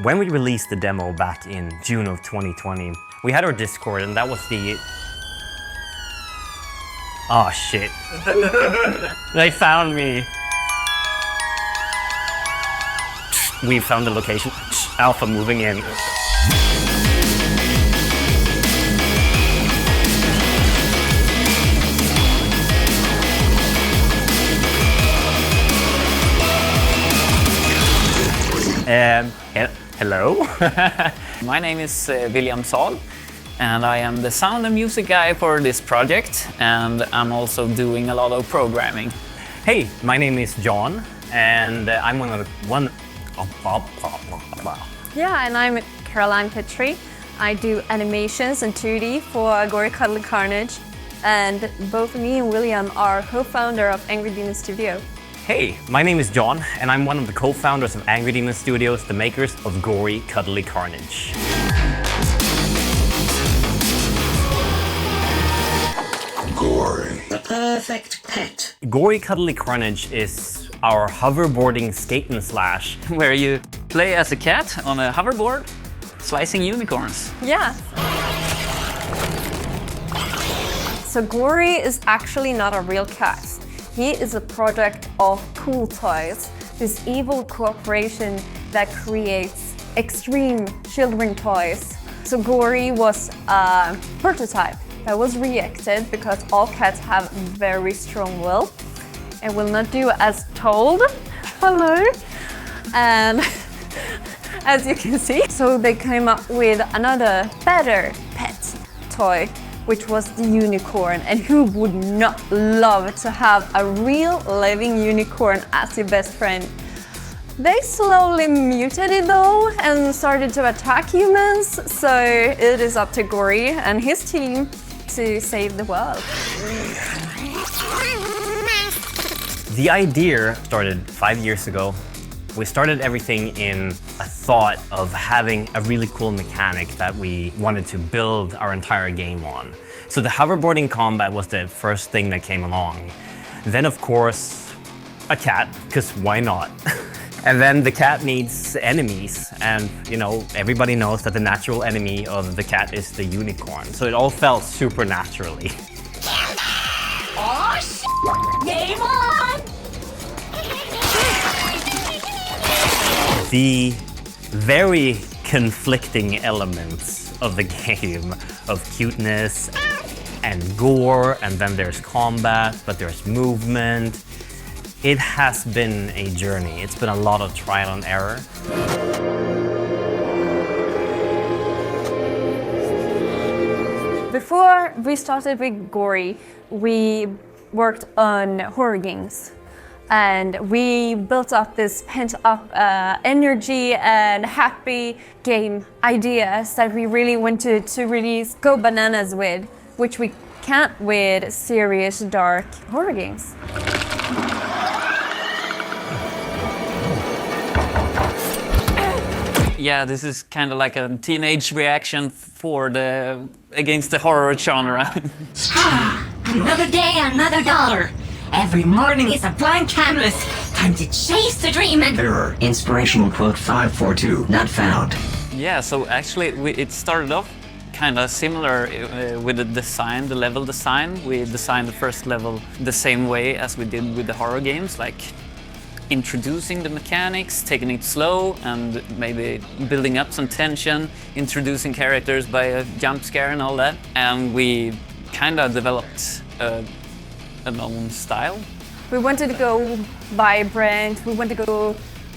When we released the demo back in June of 2020, we had our Discord and that was the... Oh shit. They found me. We found the location. Alpha moving in. Hello. My name is William Saul, and I am the sound and music guy for this project, and I'm also doing a lot of programming. Hey, my name is John, and I'm one. Yeah, and I'm Caroline Petrie. I do animations and 2D for Gori, Cuddly Carnage, and both me and William are co-founder of Angry Demon Studio. Hey, my name is John, and I'm one of the co-founders of Angry Demon Studios, the makers of Gori, Cuddly Carnage. Gori, the perfect pet. Gori, Cuddly Carnage is our hoverboarding skate and slash. Where you play as a cat on a hoverboard, slicing unicorns. Yeah. So Gori is actually not a real cat. He is a product of Cool Toys, this evil corporation that creates extreme children toys. So Gori was a prototype that was rejected because all cats have very strong will and will not do as told. Hello. And as you can see, so they came up with another better pet toy, which was the unicorn. And who would not love to have a real living unicorn as your best friend? They slowly mutated though and started to attack humans, so it is up to Gori and his team to save the world. The idea started 5 years ago. We started everything in a thought of having a really cool mechanic that we wanted to build our entire game on. So the hoverboarding combat was the first thing that came along. Then of course, a cat, because why not? And then the cat needs enemies, and you know, everybody knows that the natural enemy of the cat is the unicorn. So it all felt super naturally. Oh, shit! Game on! The very conflicting elements of the game of cuteness and gore, and then there's combat, but there's movement. It has been a journey. It's been a lot of trial and error. Before we started with Gori, we worked on horror games. And we built up this pent-up energy and happy game ideas that we really wanted to really go bananas with, which we can't with serious, dark horror games. Yeah, this is kind of like a teenage reaction against the horror genre. Another day, another dollar. Every morning is a blank canvas. Time to chase the dream and... Error. Inspirational quote 542. Not found. Yeah, so actually it started off kind of similar with the design, the level design. We designed the first level the same way as we did with the horror games, like introducing the mechanics, taking it slow, and maybe building up some tension, introducing characters by a jump scare and all that. And we kind of developed an own style. We wanted to go vibrant, we wanted to go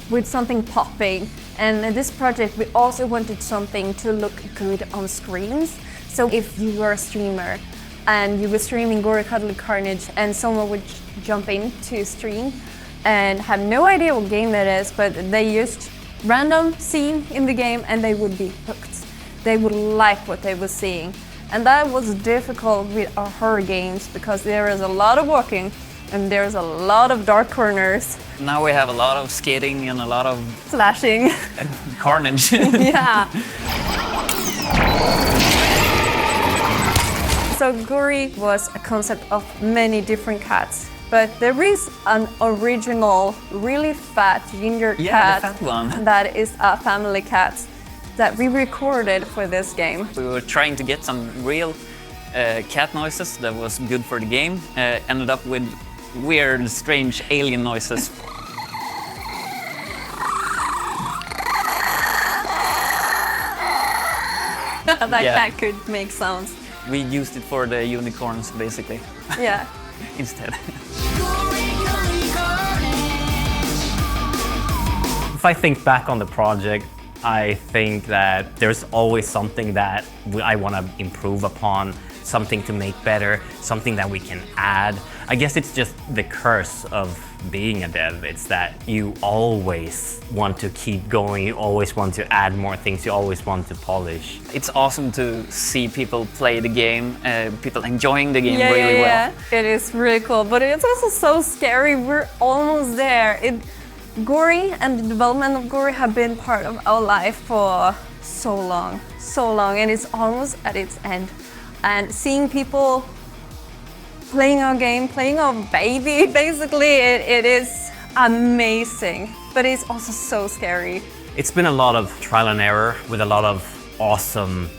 with something popping. And in this project, we also wanted something to look good on screens. So if you were a streamer and you were streaming Gori, Cuddly Carnage and someone would jump in to stream and have no idea what game it is, but they used random scene in the game and they would be hooked. They would like what they were seeing. And that was difficult with our horror games because there is a lot of walking and there's a lot of dark corners. Now we have a lot of skating and a lot of slashing. Carnage. Yeah. So Gori was a concept of many different cats But there is an original, really fat ginger Yeah, cat the fat one. that is a family cat that we recorded for this game. We were trying to get some real cat noises that was good for the game. Ended up with weird, strange alien noises. That Yeah. cat could make sounds. We used it for the unicorns, basically, Yeah. instead. If I think back on the project, I think that there's always something that I want to improve upon, something to make better, something that we can add. I guess it's just the curse of being a dev. It's that you always want to keep going, you always want to add more things, you always want to polish. It's awesome to see people play the game, people enjoying the game really well. It is really cool, but it's also so scary. We're almost there. Gori and the development of Gori have been part of our life for so long, and it's almost at its end. And seeing people playing our game, playing our baby, basically, it is amazing, but it's also so scary. It's been a lot of trial and error with a lot of awesome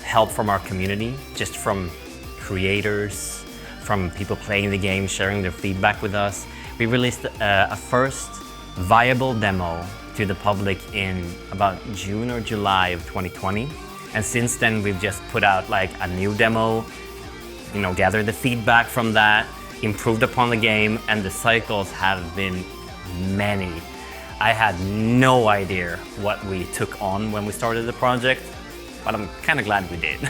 help from our community, just from creators, from people playing the game, sharing their feedback with us. We released a first viable demo to the public in about June or July of 2020. And since then, we've just put out like a new demo, gathered the feedback from that, improved upon the game, and the cycles have been many. I had no idea what we took on when we started the project, but I'm kind of glad we did.